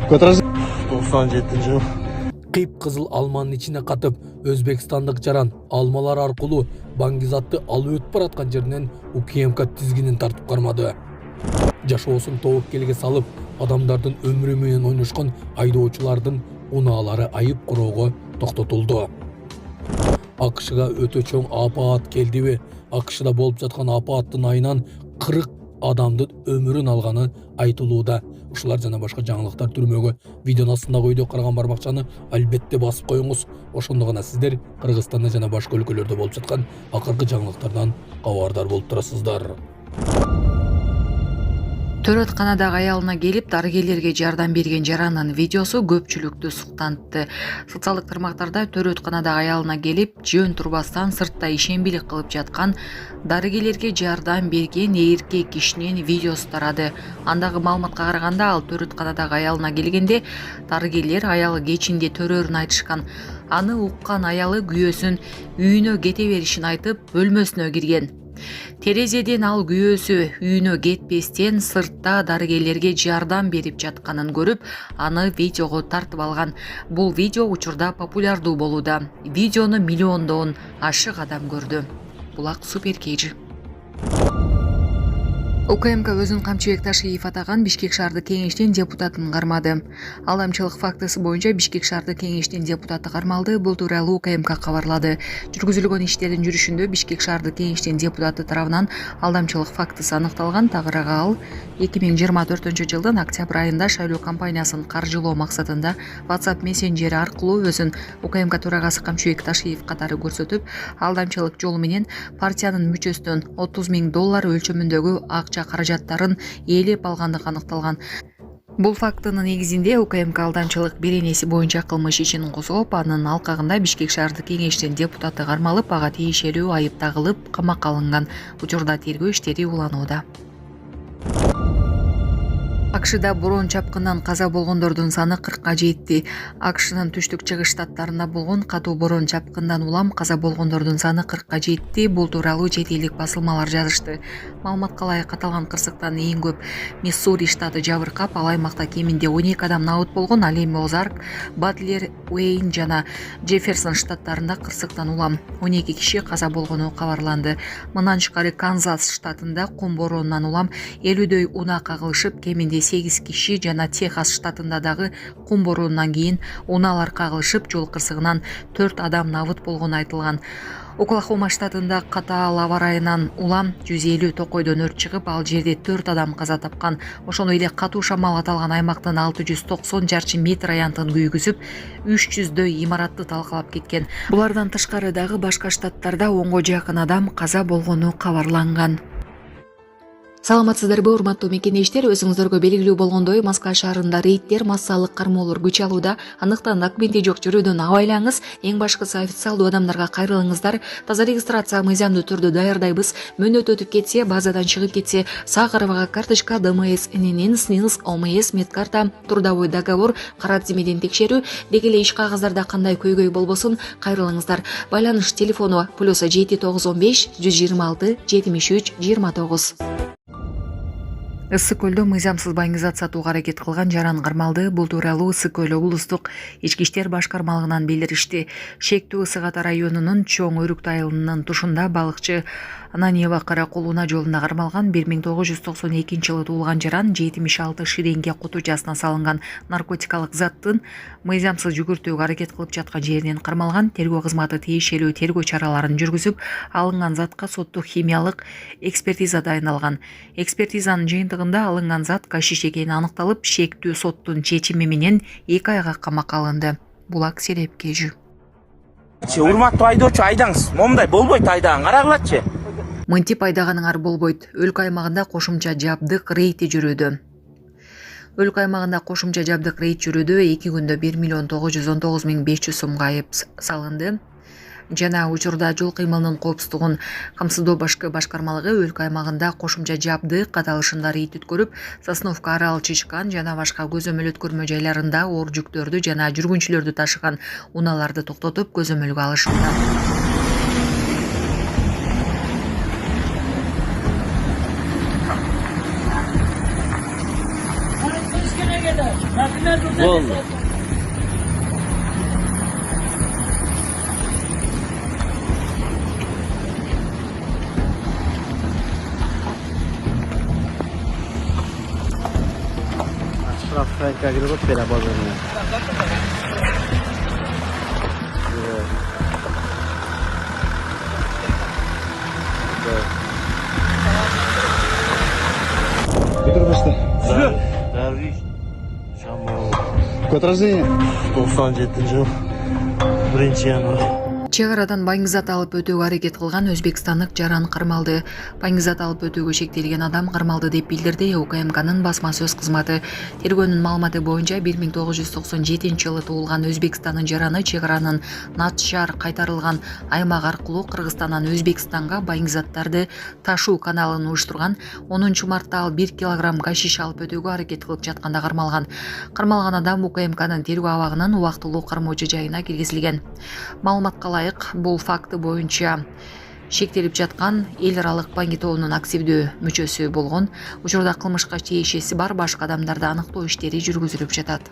97 Кып-кызыл алманын ичине катып, Өзбекстандык жаран алмалар аркылуу Баңгизатты алып өтүп бараткан жеринен УКМК тизгинин тартып кармады. Жашоосун тобокелге салып, адамдардын өмүрү менен ойношкон айдоочулардын унаалары айып куроого токтотулду. АКШга өтө чоң апаат келдиби? АКШда болуп жаткан апааттын айынан 40 адамдын өмүрүн алганы айтылууда. Ушулар жана башка жаңылыктар түрмөгө видеонун астындагы үйдө караган бармакчаны албетте басып коюңуз. Ошондо гана сиздер Кыргызстанда жана башка өлкөлөрдө болуп жаткан акыркы жаңылыктардан кабардар болуп турасыздар. Төрөтканадагы аялына келип дарыгерлерге жардам берген жарандын видеосу көпчүлүктү суктантты. Социалдык тармактарда төрөтканадагы аялына келип жөн турбастан сыртта ишембилик кылып жаткан дарыгерлерге жардам берген эркек кишинин видеосу тарады. Андагы маалыматка караганда ал төрөтканадагы аялына келгенде дарыгерлер аялы кечинде төрөрүн айтышкан. Аны уккан аялы күйөөсүн үйүнө кете беришин айтып бөлмөсүнө кирген. Терезеден ал күйөөсү үйүнө кетпестен сыртта дарыгерлерге жардам берип жатканын көрүп, аны видеого тартып алган. Бул видео учурда популярдуу болууда. Видеону миллиондон ашык адам көрдү. Булак Супер Кейджи. УКМК өзүн Камчыбек Ташиев атаган Бишкек шаардык кеңештин депутатын кармады. Алдамчылык фактысы боюнча Бишкек шаардык кеңештин депутаты кармалды. Бул тууралуу УКМК кабарлады. Жүргүзүлгөн иштердин жүрүшүндө Бишкек шаардык кеңештин депутаты тарабынан алдамчылык фактысы аныкталган. Тагыраак ал 2024-жылдын октябрь айында шайлоо кампаниясын каржылоо максатында WhatsApp мессенджери аркылуу өзүн УКМК төрагасы Камчыбек Ташиев катары көрсөтүп, алдамчылык жолу менен партиянын мүчөсүнөн $30,000 өлчөмүндөгү акча каражаттарын ээлеп алгандыгы аныкталган. Бул фактынын негизинде УКМК алдамчылык беренеси боюнча кылмыш ишин козгоп, анын алкагында Бишкек шаардык кеңештин депутаты кармалып, ага тиешелүү айып тагылып, камакка алынган. Учурда тергөө иштери уланууда. АКШда борон чапкындан каза болгондордун саны 40-ка жетти. АКШнын түштүк-чыгыш штаттарында болгон катуу борон чапкындан улам каза болгондордун саны 40-ка жетти. Бул тууралуу чет элдик басылмалар жазышты. Маалыматка ылайык аталган кырсыктан эң көп Миссури штаты жабыркап, ал аймакта кеминде 12 адам набыт болгон. Ал эми Озарк, Батлер, Уэйн жана Джефферсон штаттарында кырсыктан улам 12 киши каза болгону кабарланды. Мындан тышкары Канзас штатында кум боронунан улам 50дөй унаа кагылышып, кеминде 8 киши жана Техас штатында дагы кум боронунан кийин унаалар кагылышып, жол кырсыгынан 4 адам набыт болгону айтылган. Оклахома штатында катаал аба ырайынан улам 150 токойдон өрт чыгып, ал жерде 4 адам каза тапкан. Ошондой эле катуу шамал аталган аймактын 690 жарчы метр аянтын күйгүзүп, 300дөй имаратты талкалап кеткен. Булардан тышкары дагы башка штаттарда 10го жакын адам каза болгону кабарланган. Саламатсыздарбы, урматтуу мекенештер, өзүңүздөргө белгилүү болгондой Москва шаарында рейдтер, массалык кармоолор күч алууда. Андыктан документи жок жүрүүдөн абайлаңыз. Эң башкысы официалдуу адамдарга кайрылыңыздар. Таза регистрация мыйзамдуу түрдө даярдайбыз. Мөөнөт өтүп кетсе, базадан чыгып кетсе, сак арбага карточка, ДМС, ННН, СНИЛС, ОМС, медкарта, трудовой договор, кара тизмеден текшерүү, деги эле иш кагаздарда кандай көйгөй болбосун, кайрылыңыздар. Байланыш телефону +7 915 126 73 29. Ысык көлдө мыйзамсыз баңгизат сатууга аракет кылган жаран кармалды. Бул тууралуу Ысык көл облустук ички иштер башкармалыгынан билдиришти. Шектүү Ысык Ата районунун Чоң Өрүктү айылынын тушунда балыкчы Ананиева Каракулуна жолунда кармалган 1992-жылы туулган жаран 76 ширенге кутучасына салынган наркотикалык заттын мыйзамсыз жүгүртүүгө аракет кылып жаткан жеринен кармалган. Тергөө кызматы тиешелүү тергөө чараларын жүргүзүп, алынган затка соттук химиялык экспертиза дайындалган. Экспертизанын жыйынтыгында алынган зат гашиш экени аныкталып, шектүү соттун чечими менен 2 айга камакка алынды. Булак Сереп Кежү. Урматтуу айдоочу, айдаңыз. Момундай болбойт, айдаган карагылачы. Мынтип айдаганыңар болбойт. Өлкө аймагында кошумча жабдык рейди жүрүүдө. Өлкө аймагында кошумча жабдык рейд жүрүүдө 2 күндө 1,919,500 сомго айып салынды. Жана учурда жол кыймылынын коопсуздугун камсыздоо башкармалыгы өлкө аймагында кошумча жабдык каталышында рейд өткөрүп, Сосновка, Арал, Чичкан жана башка көзөмөл өткөрмө жайларында оор жүктөрдү жана жүргүнчүлөрдү ташыган унааларды токтотуп көзөмөлгө алышкан. Болды. Franka girip bera bazarına. Петрович'te. Derviş. Şamol. Год рождения? 97 жыл. 1 январь. Чек арадан байыңгизат алып өтүүгө аракет кылган өзбекстандык жаран кармалды. Байыңгизат алып өтүүгө шектелген адам кармалды деп билдирди УКМКнын басма сөз кызматы. Тергөөнүн маалыматы боюнча 1997 туулган Өзбекстандын жараны чек аранын Надшар кайтарылган аймак аркылуу Кыргызстандан Өзбекстанга байыңгизаттарды ташуу каналын уюштурган. 10 мартта ал 1 килограмм гашиш алып өтүүгө аракет кылып жатканда кармалган. Кармалган адам УКМКнын тергөө абагынын убактылуу кармоочу жайына киргизилген. Маалыматка ылайык, бул факты боюнча шектелип жаткан эл аралык банги тобунун активдүү мүчөсү болгон. Учурда кылмышка тиешеси бар башка адамдарды аныктоо иштери жүргүзүлүп жатат.